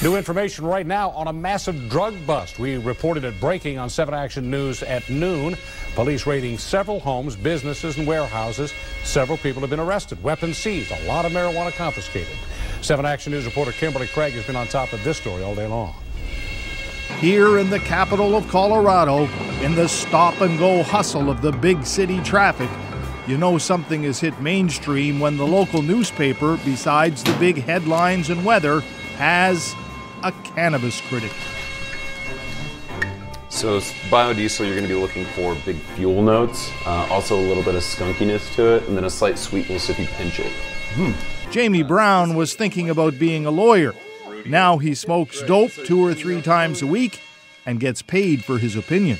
New information right now on a massive drug bust. We reported it breaking on 7 Action News at noon. Police raiding several homes, businesses, and warehouses. Several people have been arrested. Weapons seized. A lot of marijuana confiscated. 7 Action News reporter Kimberly Craig has been on top of this story all day long. Here in the capital of Colorado, in the stop-and-go hustle of the big city traffic, you know something has hit mainstream when the local newspaper, besides the big headlines and weather, has a cannabis critic. So biodiesel, you're going to be looking for big fuel notes, also a little bit of skunkiness to it, and then a slight sweetness if you pinch it. Jamie Brown was thinking about being a lawyer. Now he smokes dope 2 or 3 times a week and gets paid for his opinion.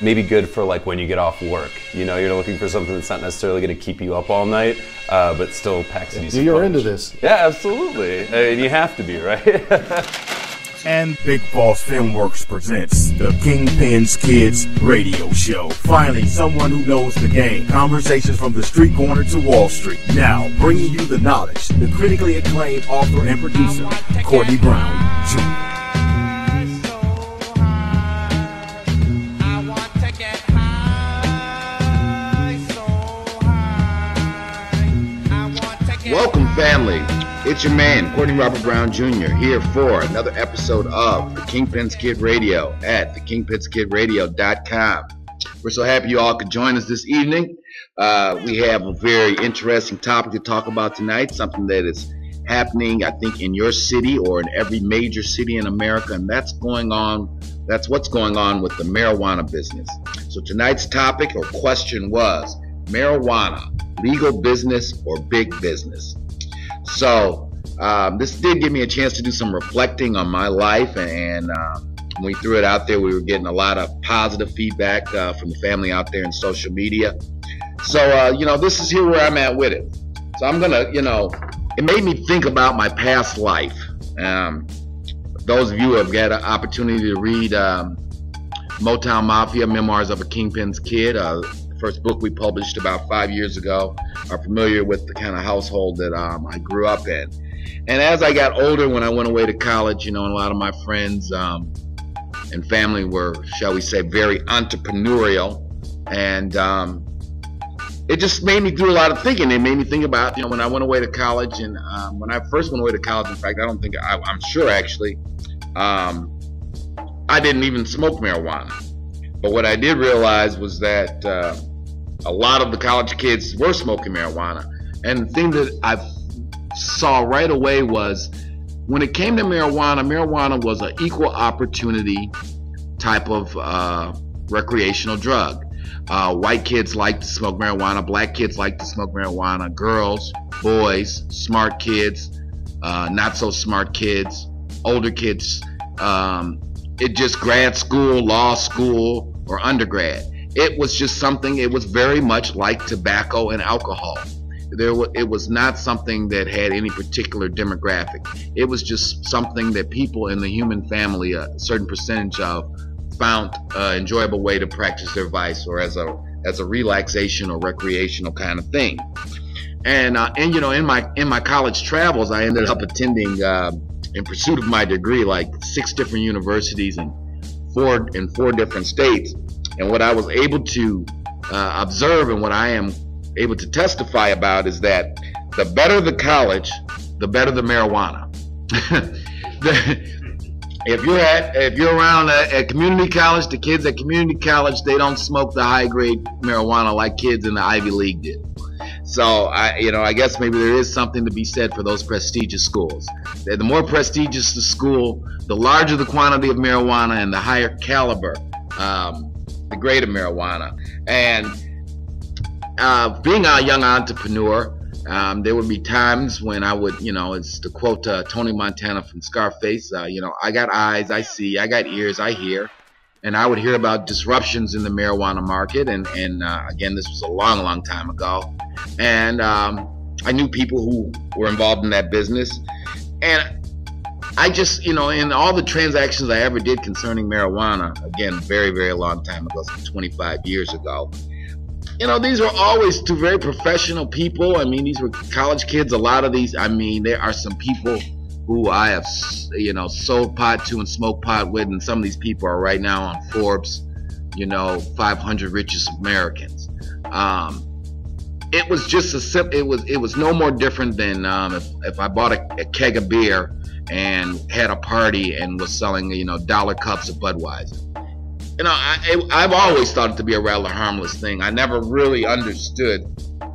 Maybe good for like when you get off work. You know, you're looking for something that's not necessarily going to keep you up all night, but still packs a decent You're punch. into this. Yeah, absolutely. I mean, you have to be, right? And Big Boss Filmworks presents the Kingpins Kids Radio Show. Finally, someone who knows the game. Conversations from the street corner to Wall Street. Now, bringing you the knowledge, the critically acclaimed author and producer, Courtney Brown Jr. Welcome, family. It's your man, Courtney Robert Brown Jr., here for another episode of the Kingpins Kid Radio at thekingpinskidradio.com. We're so happy you all could join us this evening. We have a very interesting topic to talk about tonight, something that is happening, I think, in your city or in every major city in America, and that's what's going on with the marijuana business. So tonight's topic or question was, marijuana, legal business or big business? So this did give me a chance to do some reflecting on my life, and when we threw it out there, we were getting a lot of positive feedback from the family out there in social media. So, this is here where I'm at with it. So I'm going to, it made me think about my past life. Those of you who have got an opportunity to read Motown Mafia, Memoirs of a Kingpin's Kid, first book we published about 5 years ago, are familiar with the kind of household that I grew up in. And as I got older, when I went away to college, and a lot of my friends and family were, shall we say, very entrepreneurial, and it just made me do a lot of thinking. It made me think about, when I went away to college, and when I first went away to college, in fact, I'm sure actually, I didn't even smoke marijuana. But what I did realize was that a lot of the college kids were smoking marijuana. And the thing that I saw right away was when it came to marijuana was an equal opportunity type of recreational drug. White kids like to smoke marijuana, black kids like to smoke marijuana, girls, boys, smart kids, not so smart kids, older kids, it just grad school, law school, or undergrad. It was just something, it was very much like tobacco and alcohol. It was not something that had any particular demographic. It was just something that people in the human family, a certain percentage of, found an enjoyable way to practice their vice, or as a relaxation or recreational kind of thing. And in my college travels, I ended up attending, in pursuit of my degree, like 6 different universities in four different states. And what I was able to observe, and what I am able to testify about, is that the better the college, the better the marijuana. If you're around at community college, the kids at community college, they don't smoke the high grade marijuana like kids in the Ivy League did. So I guess maybe there is something to be said for those prestigious schools. The more prestigious the school, the larger the quantity of marijuana and the higher caliber, the grade of marijuana. And being a young entrepreneur, there would be times when I would, it's to quote Tony Montana from Scarface, I got eyes, I see, I got ears, I hear. And I would hear about disruptions in the marijuana market. And again, this was a long, long time ago. And I knew people who were involved in that business. And I just, in all the transactions I ever did concerning marijuana, again, very, very long time ago, some 25 years ago, these were always 2 very professional people. I mean, these were college kids. A lot of these, there are some people who I have, sold pot to and smoked pot with, and some of these people are right now on Forbes, 500 richest Americans. It was just it was no more different than if I bought a keg of beer and had a party and was selling, dollar cups of Budweiser. I've always thought it to be a rather harmless thing. I never really understood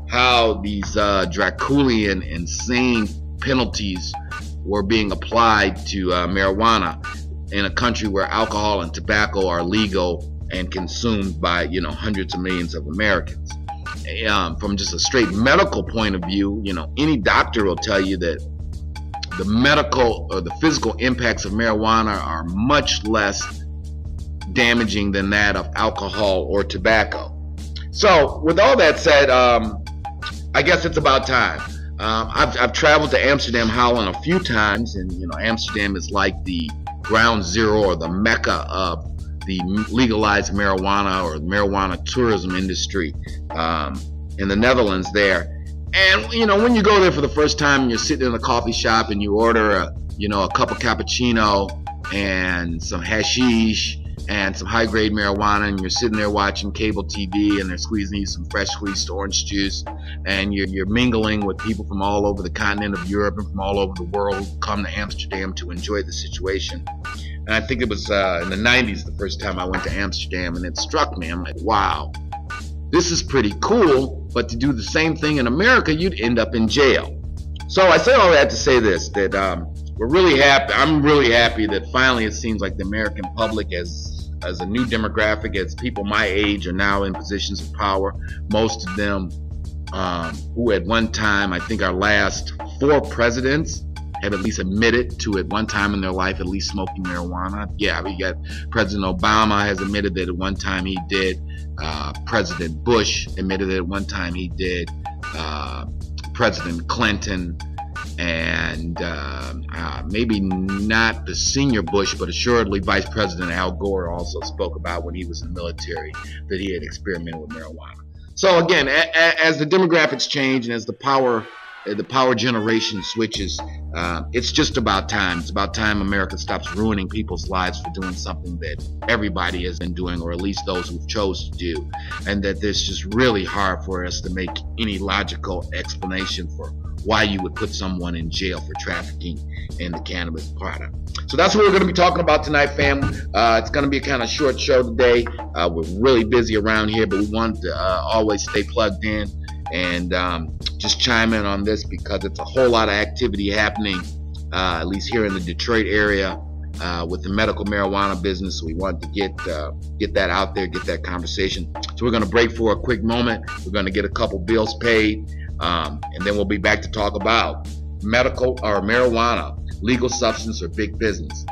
how these Draconian, insane penalties were being applied to marijuana in a country where alcohol and tobacco are legal and consumed by hundreds of millions of Americans. From just a straight medical point of view, any doctor will tell you that the medical or the physical impacts of marijuana are much less damaging than that of alcohol or tobacco. So with all that said, I guess it's about time. I've traveled to Amsterdam, Holland a few times, and Amsterdam is like the ground zero or the mecca of the legalized marijuana or marijuana tourism industry in the Netherlands there. And when you go there for the first time and you're sitting in a coffee shop and you order a cup of cappuccino and some hashish and some high-grade marijuana, and you're sitting there watching cable TV and they're squeezing you some fresh squeezed orange juice, and you're mingling with people from all over the continent of Europe and from all over the world who come to Amsterdam to enjoy the situation. And I think it was in the 90s the first time I went to Amsterdam, and it struck me. I'm like, wow, this is pretty cool, but to do the same thing in America, you'd end up in jail. So I say all that to say this, that we're really happy. I'm really happy that finally it seems like the American public as a new demographic, as people my age are now in positions of power. Most of them who at one time, I think our last 4 presidents have at least admitted to at one time in their life at least smoking marijuana. Yeah, we got President Obama has admitted that at one time he did. President Bush admitted that at one time he did. President Clinton, and maybe not the senior Bush, but assuredly Vice President Al Gore also spoke about when he was in the military that he had experimented with marijuana. So again, as the demographics change and as the power generation switches, it's just about time. It's about time America stops ruining people's lives for doing something that everybody has been doing, or at least those who've chose to do, and that it's just really hard for us to make any logical explanation for why you would put someone in jail for trafficking in the cannabis product. So that's what we're going to be talking about tonight, fam. It's going to be a kind of short show today. We're really busy around here, but we want to always stay plugged in and just chime in on this because it's a whole lot of activity happening, at least here in the Detroit area, with the medical marijuana business. So we want to get that out there, get that conversation. So we're going to break for a quick moment. We're going to get a couple bills paid, and then we'll be back to talk about medical or marijuana, legal substance or big business.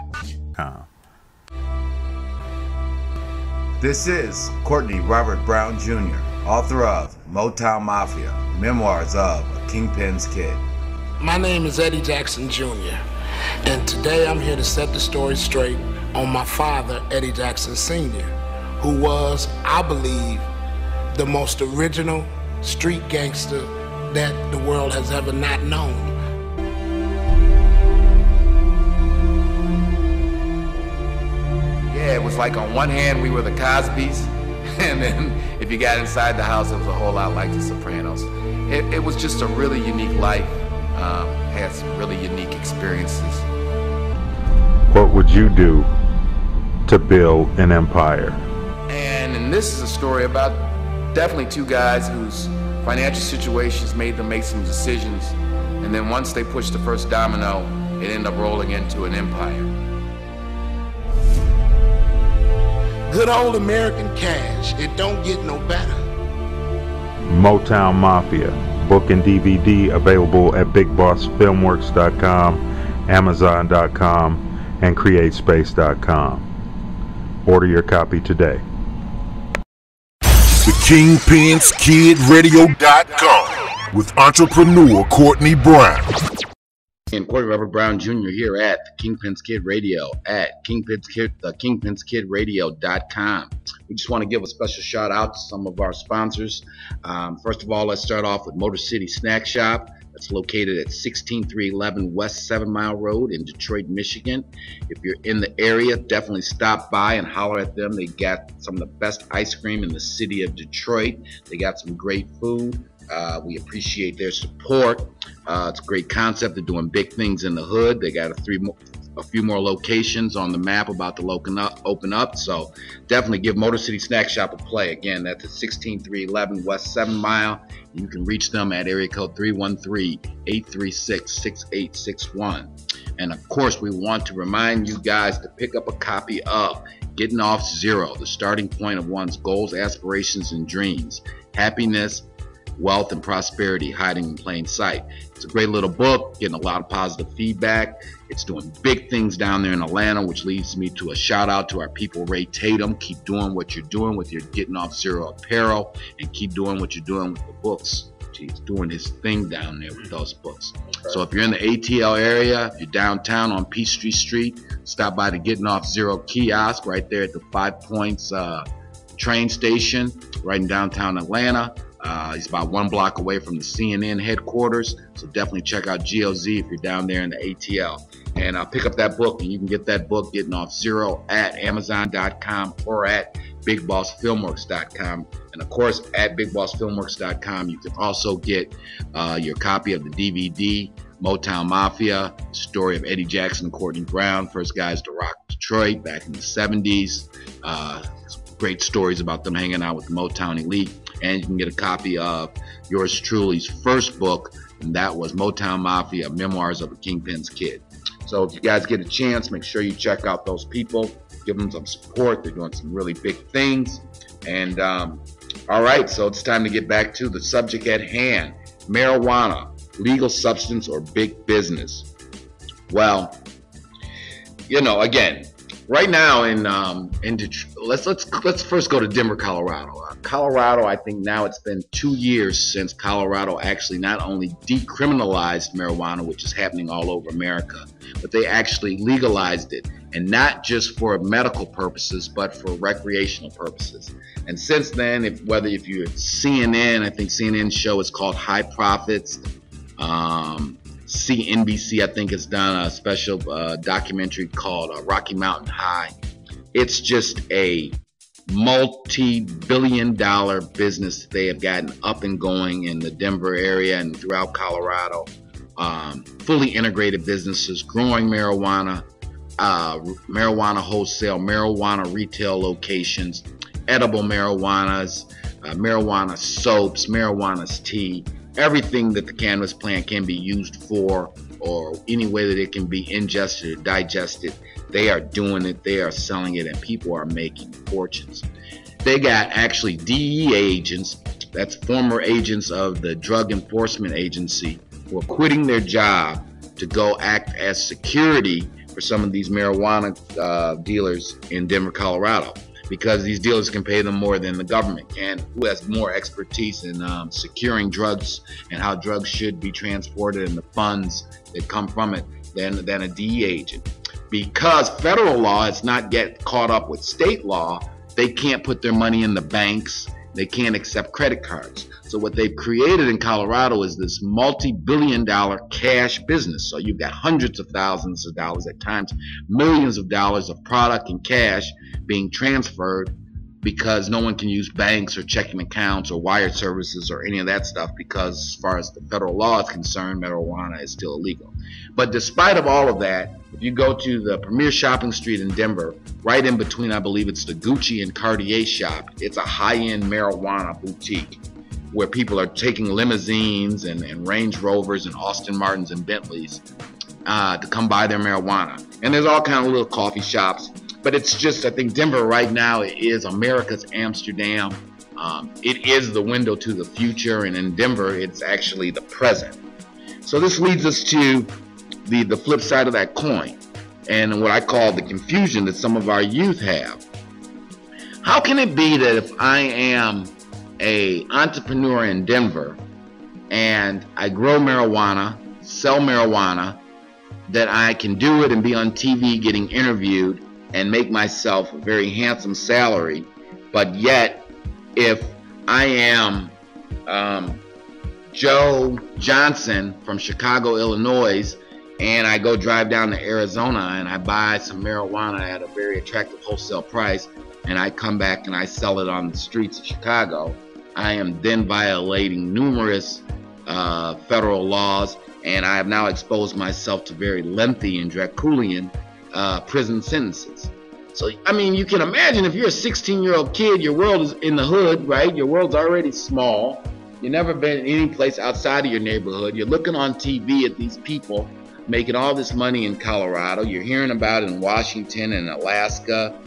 This is Courtney Robert Brown Jr., author of Motown Mafia, Memoirs of a Kingpins Kid. My name is Eddie Jackson Jr., and today I'm here to set the story straight on my father, Eddie Jackson Sr., who was, I believe, the most original street gangster that the world has ever not known. Yeah, it was like on one hand we were the Cosbys, and then if you got inside the house it was a whole lot like the Sopranos. It was just a really unique life, had some really unique experiences. What would you do to build an empire? And this is a story about definitely 2 guys whose financial situations made them make some decisions, and then once they pushed the first domino, it ended up rolling into an empire. Good old American cash. It don't get no better. Motown Mafia, book and DVD available at BigBossFilmWorks.com, Amazon.com, and CreateSpace.com. Order your copy today. The Kingpins Kid Radio.com with entrepreneur Courtney Brown. And Courtney Robert Brown Jr. here at the Kingpins Kid Radio at KingpinsKidRadio.com. We just want to give a special shout out to some of our sponsors. First of all, let's start off with Motor City Snack Shop. That's located at 16311 West 7 Mile Road in Detroit, Michigan. If you're in the area, definitely stop by and holler at them. They got some of the best ice cream in the city of Detroit. They got some great food. We appreciate their support. It's a great concept. They're doing big things in the hood. They got a few more locations on the map about to open up. So definitely give Motor City Snack Shop a play. Again, that's at 16311 West 7 Mile. You can reach them at area code 313-836-6861. And of course, we want to remind you guys to pick up a copy of Getting Off Zero, the starting point of one's goals, aspirations, and dreams. Happiness, wealth, and prosperity hiding in plain sight. It's a great little book, getting a lot of positive feedback. It's doing big things down there in Atlanta, which leads me to a shout out to our people, Ray Tatum. Keep doing what you're doing with your Getting Off Zero apparel, and keep doing what you're doing with the books. He's doing his thing down there with those books. Okay. So if you're in the ATL area, if you're downtown on Peachtree Street, stop by the Getting Off Zero kiosk right there at the 5 Points train station, right in downtown Atlanta. He's about 1 block away from the CNN headquarters, so definitely check out GOZ if you're down there in the ATL. And pick up that book, and you can get that book, Getting Off Zero, at Amazon.com or at BigBossFilmWorks.com. And of course, at BigBossFilmWorks.com, you can also get your copy of the DVD, Motown Mafia, story of Eddie Jackson and Courtney Brown, first guys to rock Detroit back in the 70s. Great stories about them hanging out with the Motown elite. And you can get a copy of yours truly's first book, and that was Motown Mafia, Memoirs of a Kingpins Kid. So if you guys get a chance, make sure you check out those people, give them some support. They're doing some really big things. And all right, so it's time to get back to the subject at hand. Marijuana, legal substance or big business? Well, you know, again, right now in Detroit, let's first go to Denver, Colorado. Colorado, I think now it's been 2 years since Colorado actually not only decriminalized marijuana, which is happening all over America, but they actually legalized it, and not just for medical purposes, but for recreational purposes. And since then, if you're CNN, I think CNN's show is called High Profits. CNBC, I think, has done a special documentary called Rocky Mountain High. It's just a multi-billion-dollar business they have gotten up and going in the Denver area and throughout Colorado. Fully integrated businesses, growing marijuana, marijuana wholesale, marijuana retail locations, edible marijuanas, marijuana soaps, marijuana's tea. Everything that the cannabis plant can be used for, or any way that it can be ingested or digested, they are doing it, they are selling it, and people are making fortunes. They got actually DEA agents, that's former agents of the Drug Enforcement Agency, who are quitting their job to go act as security for some of these marijuana dealers in Denver, Colorado, because these dealers can pay them more than the government can, who has more expertise in securing drugs and how drugs should be transported and the funds that come from it than a DEA agent. Because federal law has not yet caught up with state law, they can't put their money in the banks, they can't accept credit cards. So what they've created in Colorado is this multi-billion-dollar cash business. So you've got hundreds of thousands of dollars, at times millions of dollars of product and cash being transferred, because no one can use banks or checking accounts or wire services or any of that stuff, because as far as the federal law is concerned, marijuana is still illegal. But despite of all of that, if you go to the premier shopping street in Denver, right in between, I believe it's the Gucci and Cartier shop, it's a high-end marijuana boutique where people are taking limousines and Range Rovers and Aston Martins and Bentleys to come buy their marijuana. And there's all kind of little coffee shops. But it's just, I think Denver right now is America's Amsterdam. It is the window to the future, and in Denver, it's actually the present. So this leads us to the flip side of that coin, and what I call the confusion that some of our youth have. How can it be that if I am an entrepreneur in Denver and I grow marijuana, sell marijuana, that I can do it and be on TV getting interviewed and make myself a very handsome salary, but yet if I am Joe Johnson from Chicago, Illinois, and I go drive down to Arizona and I buy some marijuana at a very attractive wholesale price, and I come back and I sell it on the streets of Chicago, I am then violating numerous federal laws, and I have now exposed myself to very lengthy and draconian prison sentences. So, I mean, you can imagine if you're a 16-year-old kid, your world is in the hood, right? Your world's already small. You've never been any place outside of your neighborhood. You're looking on TV at these people making all this money in Colorado. You're hearing about it in Washington and Alaska,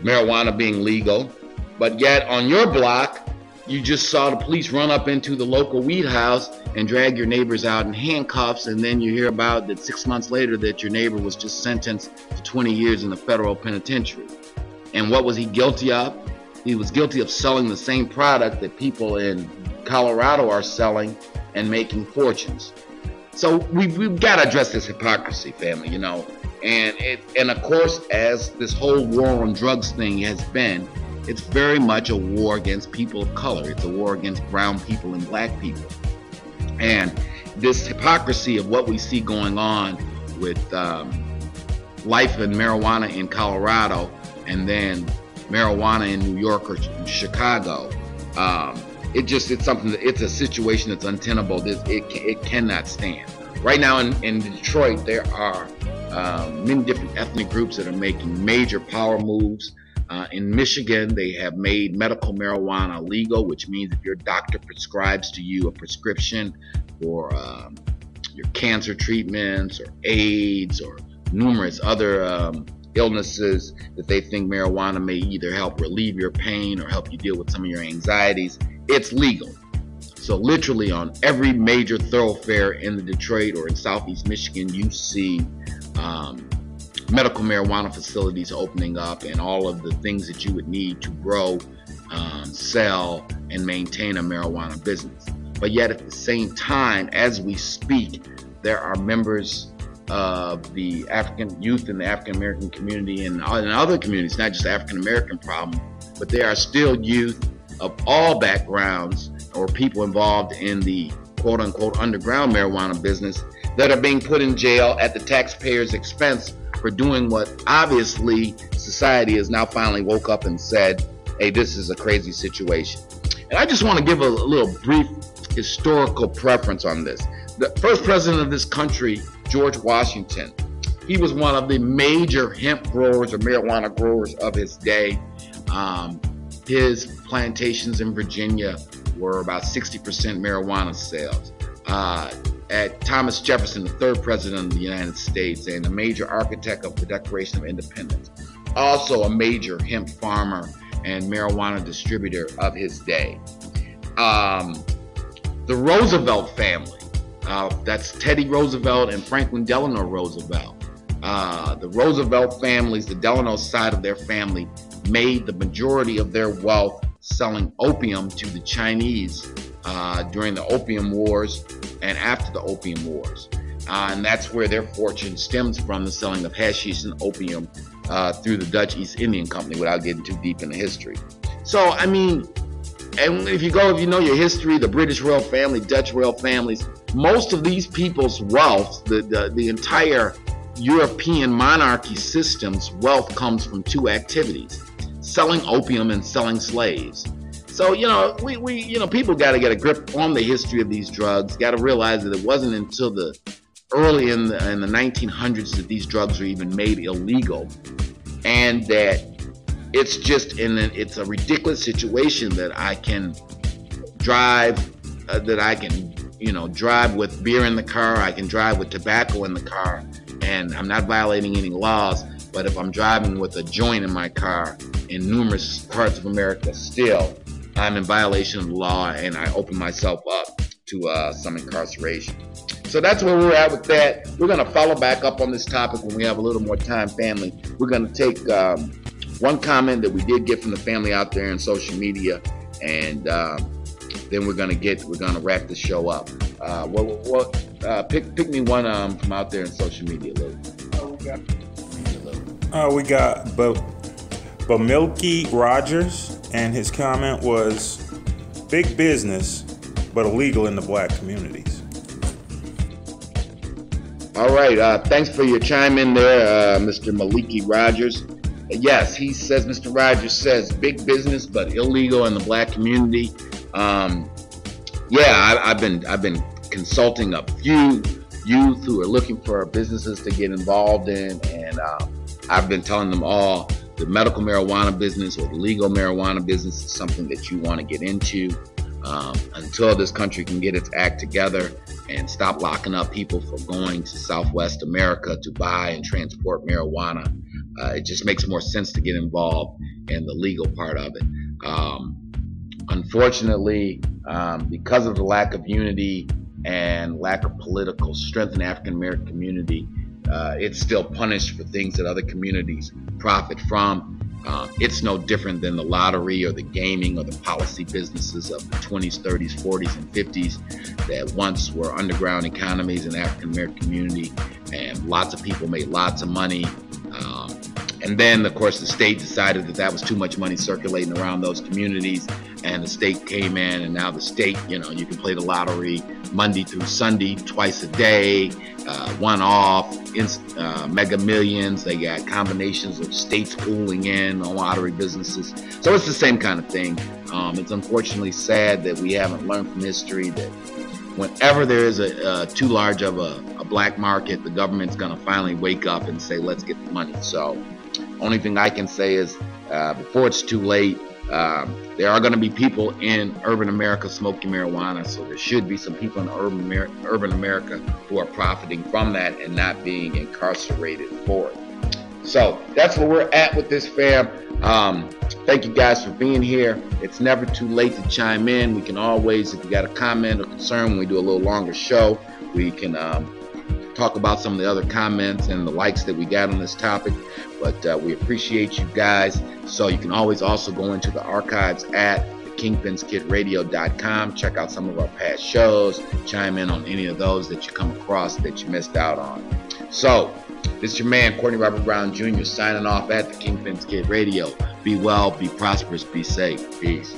marijuana being legal. But yet on your block, you just saw the police run up into the local weed house and drag your neighbors out in handcuffs, and then you hear about that 6 months later that your neighbor was just sentenced to 20 years in the federal penitentiary. And what was he guilty of? He was guilty of selling the same product that people in Colorado are selling and making fortunes. So we've got to address this hypocrisy, family, you know. And of course, as this whole war on drugs thing has been, it's very much a war against people of color. It's a war against brown people and black people. And this hypocrisy of what we see going on with life and marijuana in Colorado and then marijuana in New York or Chicago, it's something that, it's a situation that's untenable. It cannot stand. Right now in Detroit, there are many different ethnic groups that are making major power moves. In Michigan, they have made medical marijuana legal, which means if your doctor prescribes to you a prescription for your cancer treatments or AIDS or numerous other illnesses that they think marijuana may either help relieve your pain or help you deal with some of your anxieties, it's legal. So literally on every major thoroughfare in the Detroit or in Southeast Michigan, you see medical marijuana facilities opening up and all of the things that you would need to grow, sell, and maintain a marijuana business. But yet at the same time, as we speak, there are members of the African youth in the African American community and in other communities, not just African American problem, but there are still youth of all backgrounds or people involved in the quote unquote underground marijuana business that are being put in jail at the taxpayers' expense for doing what obviously society has now finally woke up and said, hey, this is a crazy situation. And I just want to give a little brief historical preference on this. The first president of this country, George Washington, he was one of the major hemp growers or marijuana growers of his day. His plantations in Virginia were about 60% marijuana sales. At Thomas Jefferson, the third president of the United States and a major architect of the Declaration of Independence, also a major hemp farmer and marijuana distributor of his day. The Roosevelt family, that's Teddy Roosevelt and Franklin Delano Roosevelt. The Roosevelt families, the Delano side of their family, made the majority of their wealth selling opium to the Chinese during the Opium Wars and after the Opium Wars. And that's where their fortune stems from, the selling of hashish and opium through the Dutch East Indian Company, without getting too deep into history. So, I mean, and if you know your history, the British royal family, Dutch royal families, most of these people's wealth, the entire European monarchy system's wealth comes from two activities: selling opium and selling slaves. So, people got to get a grip on the history of these drugs, got to realize that it wasn't until the early in the 1900s that these drugs were even made illegal, and that it's a ridiculous situation that I can drive, drive with beer in the car, I can drive with tobacco in the car, and I'm not violating any laws. But if I'm driving with a joint in my car in numerous parts of America still, I'm in violation of the law and I open myself up to some incarceration. So that's where we're at with that. We're going to follow back up on this topic when we have a little more time, family. We're going to take one comment that we did get from the family out there in social media, and then we're going to wrap the show up. Pick me one from out there in social media, Lou. We got Bamilky Rogers, and his comment was, big business but illegal in the black communities. All right, thanks for your chime in there, Mr. Maliki Rogers. Yes, he says, Mr. Rogers says, big business but illegal in the black community. Yeah, I've been consulting a few youth who are looking for businesses to get involved in, and I've been telling them all the medical marijuana business or the legal marijuana business is something that you want to get into until this country can get its act together and stop locking up people for going to Southwest America to buy and transport marijuana. It just makes more sense to get involved in the legal part of it. Unfortunately, because of the lack of unity and lack of political strength in the African American community, it's still punished for things that other communities profit from. It's no different than the lottery or the gaming or the policy businesses of the 20s, 30s, 40s, and 50s that once were underground economies in the African American community, and lots of people made lots of money. And then, of course, the state decided that that was too much money circulating around those communities, and the state came in, and now the state, you can play the lottery Monday through Sunday, twice a day, one off, Mega Millions. They got combinations of states pooling in on lottery businesses. So it's the same kind of thing. It's unfortunately sad that we haven't learned from history that whenever there is a too large of a black market, the government's going to finally wake up and say, let's get the money. So only thing I can say is before it's too late, there are going to be people in urban America smoking marijuana, so there should be some people in urban America who are profiting from that and not being incarcerated for it. So that's where we're at with this, fam. Thank you guys for being here. It's never too late to chime in. We can always, if you got a comment or concern, when we do a little longer show, we can talk about some of the other comments and the likes that we got on this topic. But we appreciate you guys. So you can always also go into the archives at kingpinskidradio.com. Check out some of our past shows. Chime in on any of those that you come across that you missed out on. So this is your man, Courtney Robert Brown Jr., signing off at the Kingpins Kid Radio. Be well, be prosperous, be safe. Peace.